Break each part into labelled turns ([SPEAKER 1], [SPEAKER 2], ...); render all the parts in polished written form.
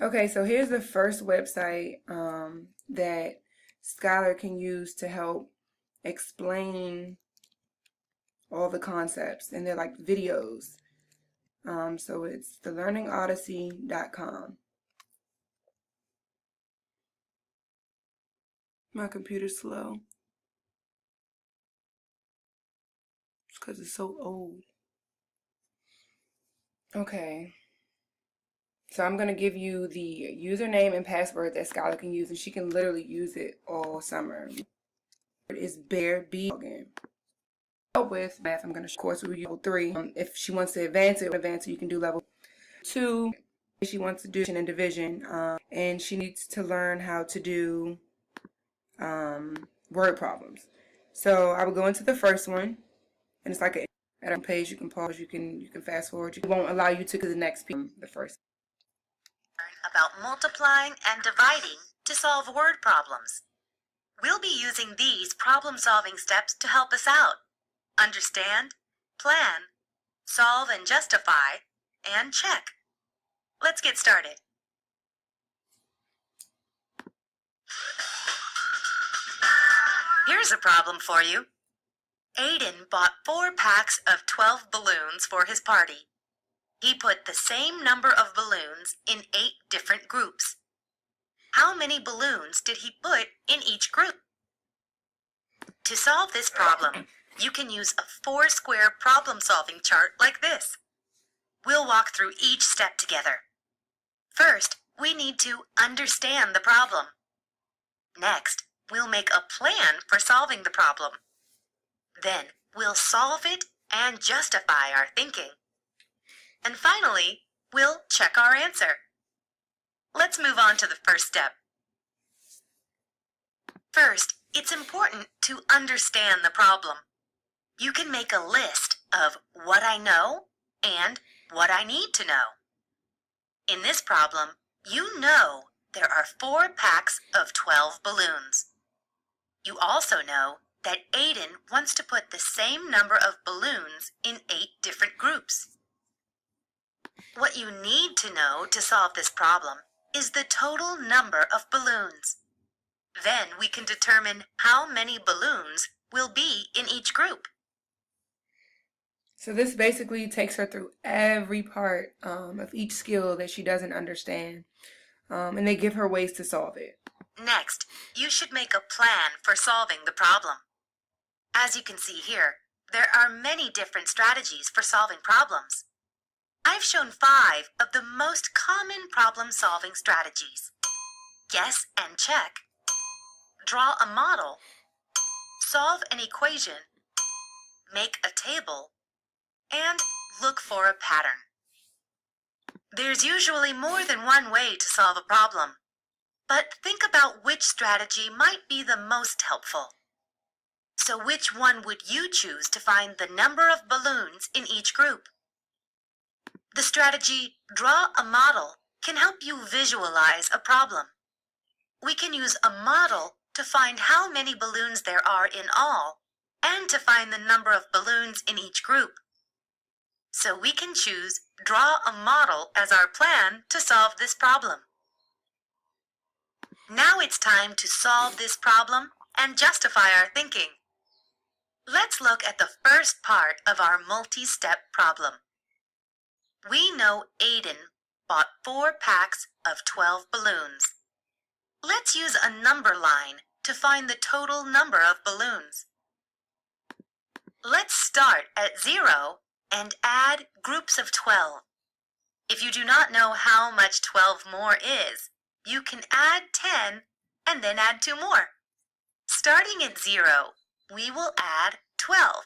[SPEAKER 1] Okay, so here's the first website that Skylar can use to help explain all the concepts, and they're like videos. So it's thelearningodyssey.com. My computer's slow. It's because it's so old. Okay. So I'm going to give you the username and password that Skylar can use, and she can literally use it all summer. It is Bear B login. With math, I'm going to, of course, we level 3. If she wants to advance it, you can do level 2. If she wants to do in division, and she needs to learn how to do word problems. So I will go into the first one, and it's like a page. You can pause, you can fast forward. It won't allow you to go to the next page. The first.
[SPEAKER 2] About multiplying and dividing to solve word problems. We'll be using these problem-solving steps to help us out. Understand, plan, solve and justify, and check. Let's get started. Here's a problem for you. Aiden bought 4 packs of 12 balloons for his party. He put the same number of balloons in 8 different groups. How many balloons did he put in each group? To solve this problem, you can use a 4-square problem-solving chart like this. We'll walk through each step together. First, we need to understand the problem. Next, we'll make a plan for solving the problem. Then, we'll solve it and justify our thinking. And finally, we'll check our answer. Let's move on to the first step. First, it's important to understand the problem. You can make a list of what I know and what I need to know. In this problem, you know there are 4 packs of 12 balloons. You also know that Aiden wants to put the same number of balloons in 8 different groups. What you need to know to solve this problem is the total number of balloons. Then we can determine how many balloons will be in each group.
[SPEAKER 1] So this basically takes her through every part of each skill that she doesn't understand, and they give her ways to solve it.
[SPEAKER 2] Next, you should make a plan for solving the problem. As you can see here, there are many different strategies for solving problems. I've shown 5 of the most common problem-solving strategies. Guess and check, draw a model, solve an equation, make a table, and look for a pattern. There's usually more than one way to solve a problem, but think about which strategy might be the most helpful. So which one would you choose to find the number of balloons in each group? The strategy, draw a model, can help you visualize a problem. We can use a model to find how many balloons there are in all, and to find the number of balloons in each group. So we can choose draw a model as our plan to solve this problem. Now it's time to solve this problem and justify our thinking. Let's look at the first part of our multi-step problem. We know Aiden bought 4 packs of 12 balloons. Let's use a number line to find the total number of balloons. Let's start at 0 and add groups of 12. If you do not know how much 12 more is, you can add 10 and then add 2 more. Starting at 0, we will add 12.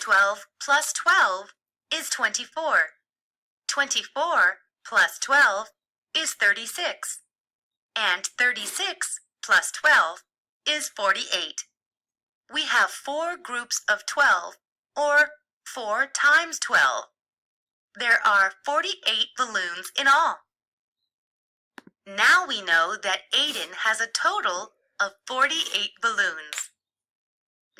[SPEAKER 2] 12 plus 12 is 24. 24 plus 12 is 36. And 36 plus 12 is 48. We have 4 groups of 12, or 4 times 12. There are 48 balloons in all. Now we know that Aiden has a total of 48 balloons.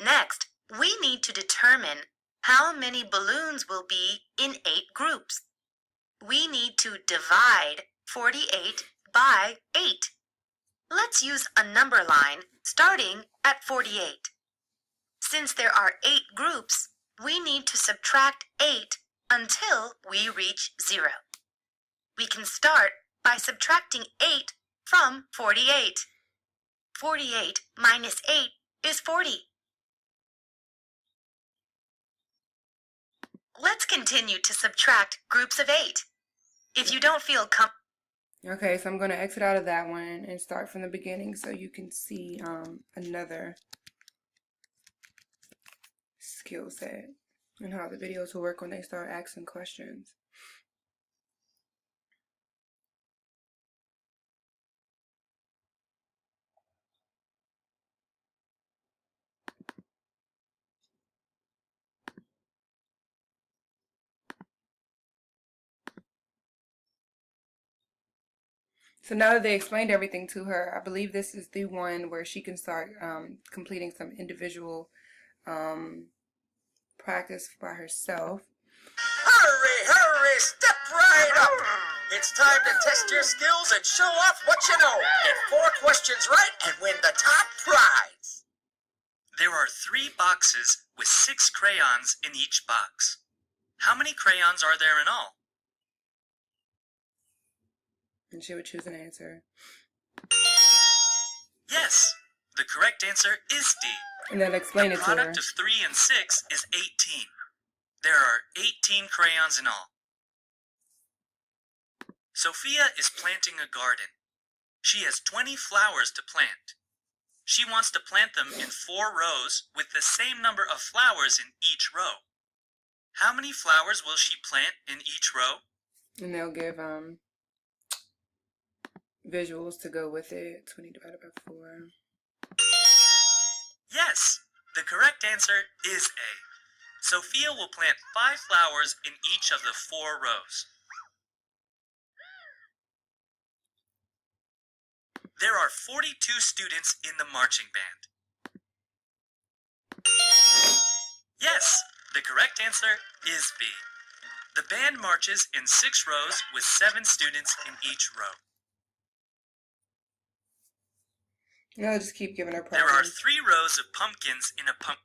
[SPEAKER 2] Next, we need to determine how many balloons will be in 8 groups. We need to divide 48 by 8. Let's use a number line starting at 48. Since there are 8 groups, we need to subtract 8 until we reach 0. We can start by subtracting 8 from 48. 48 minus 8 is 40. Let's continue to subtract groups of 8. If you don't feel
[SPEAKER 1] Okay, so I'm going to exit out of that one and start from the beginning so you can see another skill set and how the videos will work when they start asking questions. So now that they explained everything to her, I believe this is the one where she can start completing some individual practice by herself.
[SPEAKER 3] Hurry, hurry, step right up. It's time to test your skills and show off what you know. Get 4 questions right and win the top prize.
[SPEAKER 4] There are 3 boxes with 6 crayons in each box. How many crayons are there in all?
[SPEAKER 1] And she would choose an answer.
[SPEAKER 4] Yes, the correct answer is D.
[SPEAKER 1] And then explain
[SPEAKER 4] The
[SPEAKER 1] it to her.
[SPEAKER 4] product of 3 and 6 is 18. There are 18 crayons in all. Sophia is planting a garden. She has 20 flowers to plant. She wants to plant them in 4 rows with the same number of flowers in each row. How many flowers will she plant in each row?
[SPEAKER 1] And they'll give visuals to go with it. 20 divided by 4.
[SPEAKER 4] Yes, the correct answer is A. Sophia will plant 5 flowers in each of the 4 rows. There are 42 students in the marching band. Yes, the correct answer is B. The band marches in 6 rows with 7 students in each row.
[SPEAKER 1] And I'll just keep giving her
[SPEAKER 4] There are
[SPEAKER 1] problems.
[SPEAKER 4] 3 rows of pumpkins in a pumpkin.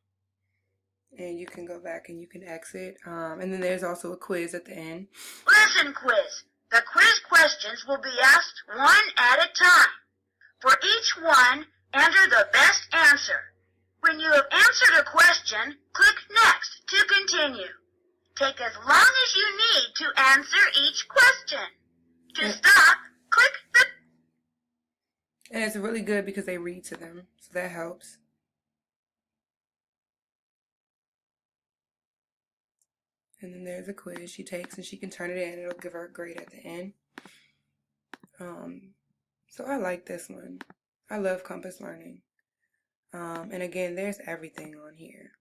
[SPEAKER 1] And you can go back and you can exit. And then there's also a quiz at the end.
[SPEAKER 5] Listen, quiz. The quiz questions will be asked one at a time. For each one, enter the best answer. When you have answered a question, click Next to continue. Take as long as you need to answer each question. To stop, click the...
[SPEAKER 1] And it's really good because they read to them. So that helps. And then there's a quiz she takes and she can turn it in. It'll give her a grade at the end. So I like this one. I love Compass Learning. And again, there's everything on here.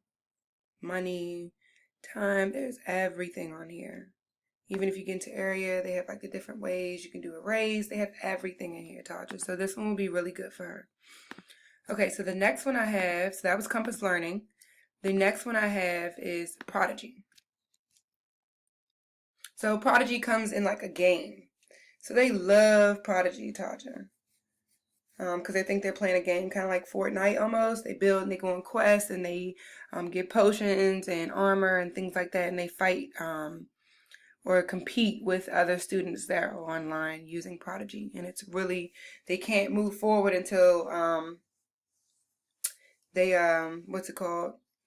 [SPEAKER 1] Money, time, there's everything on here. Even if you get into area, they have like the different ways you can do arrays. They have everything in here, Tasha. So this one will be really good for her. Okay, so the next one I have, so that was Compass Learning. The next one I have is Prodigy. So Prodigy comes in like a game. So they love Prodigy, Tasha. Because they think they're playing a game kind of like Fortnite almost. They build and they go on quests and they get potions and armor and things like that. And they fight or compete with other students that are online using Prodigy. And it's really, they can't move forward until they,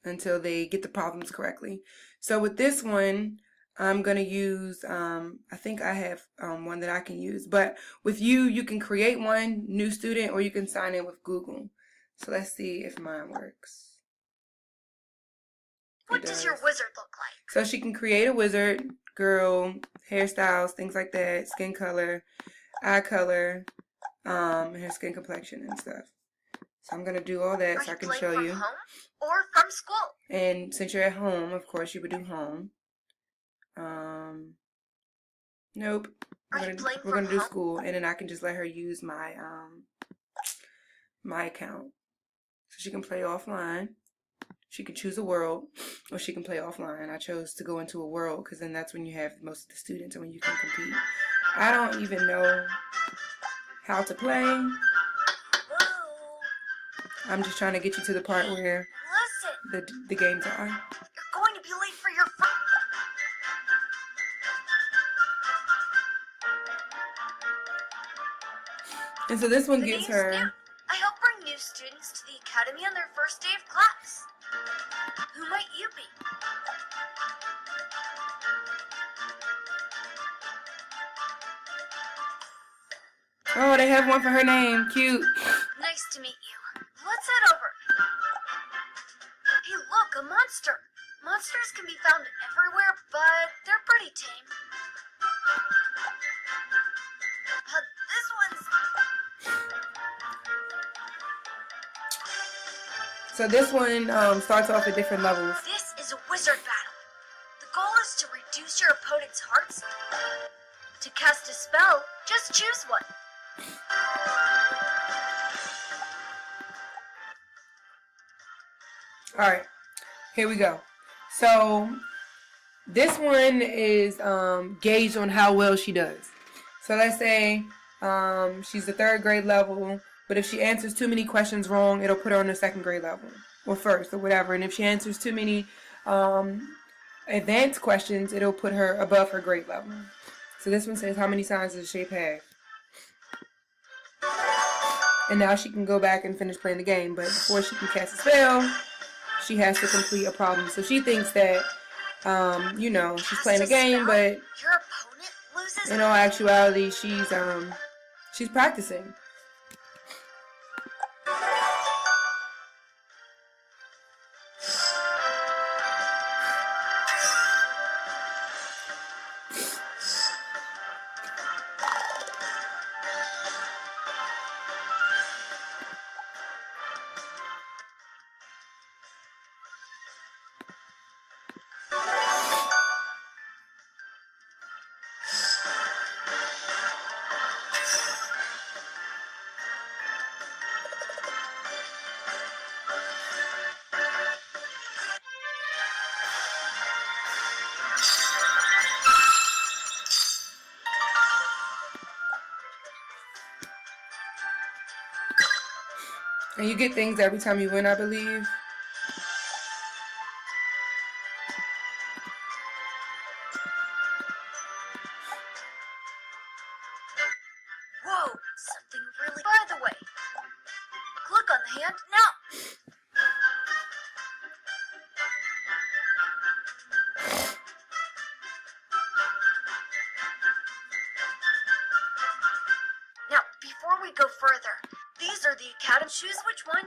[SPEAKER 1] until they get the problems correctly. So with this one, I'm going to use, I think I have one that I can use. But with you can create one, new student, or you can sign in with Google. So let's see if mine works.
[SPEAKER 5] What does your wizard look like?
[SPEAKER 1] So she can create a wizard, girl, hairstyles, things like that, skin color, eye color, her skin complexion and stuff. So I'm going to do all that so I can show you.
[SPEAKER 5] From home or from school?
[SPEAKER 1] And since you're at home, of course, you would do home. Nope. We're gonna do school, and then I can just let her use my my account, so she can play offline. She can choose a world, or she can play offline. I chose to go into a world because then that's when you have most of the students and when you can compete. I don't even know how to play.
[SPEAKER 6] Whoa.
[SPEAKER 1] I'm just trying to get you to the part where
[SPEAKER 6] Listen,
[SPEAKER 1] the games are.
[SPEAKER 6] you're going to be late for your
[SPEAKER 1] And so this one
[SPEAKER 6] The
[SPEAKER 1] gives
[SPEAKER 6] name's
[SPEAKER 1] her.
[SPEAKER 6] Newt. I help bring new students to the academy on their first day of class. Who might you be?
[SPEAKER 1] Oh, they have one for her name. Cute.
[SPEAKER 6] Nice to meet you. Let's head over. Hey, look, a monster. Monsters can be found everywhere, but they're pretty tame. This one's...
[SPEAKER 1] So this one starts off at different levels.
[SPEAKER 6] This is a wizard battle. The goal is to reduce your opponent's hearts. To cast a spell, just choose one.
[SPEAKER 1] Alright, here we go. So this one is gauged on how well she does. So let's say she's the 3rd grade level, but if she answers too many questions wrong, it'll put her on the 2nd grade level, or 1st, or whatever. And if she answers too many advanced questions, it'll put her above her grade level. So this one says, how many signs does the shape have? And now she can go back and finish playing the game, but before she can cast a spell, she has to complete a problem. So she thinks that, you know, she's playing a game, but
[SPEAKER 6] Your opponent loses.
[SPEAKER 1] in all actuality, she's practicing. And you get things every time you win, I believe.
[SPEAKER 6] Whoa, something really... By the way, click on the hand now. Now, before we go further, these are the academy. Choose which one.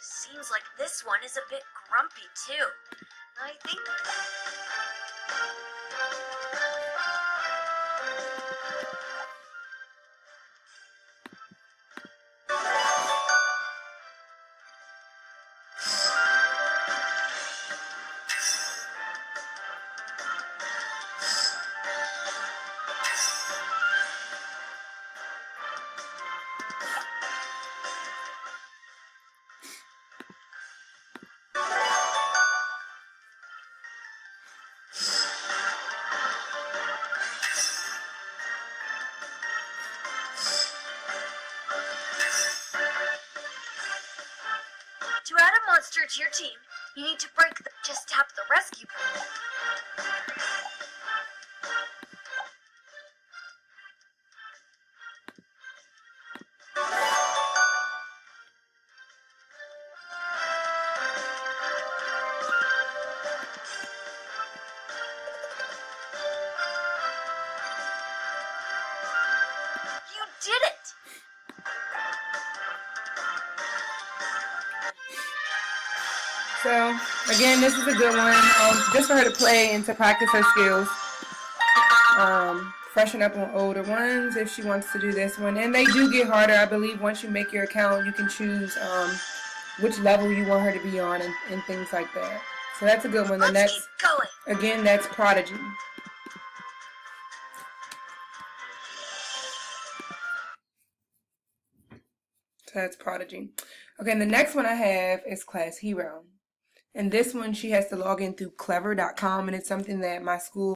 [SPEAKER 6] Seems like this one is a bit grumpy too. I think... To add a monster to your team, you need to break the... Just tap the rescue button. You did it!
[SPEAKER 1] So, again, this is a good one, just for her to play and to practice her skills. Freshen up on older ones if she wants to do this one. And they do get harder, I believe. Once you make your account, you can choose which level you want her to be on and things like that. So that's a good one. The
[SPEAKER 6] Let's
[SPEAKER 1] next,
[SPEAKER 6] keep going.
[SPEAKER 1] again, that's Prodigy. So that's Prodigy. Okay, and the next one I have is Class Hero. And this one, she has to log in through clever.com, and it's something that my school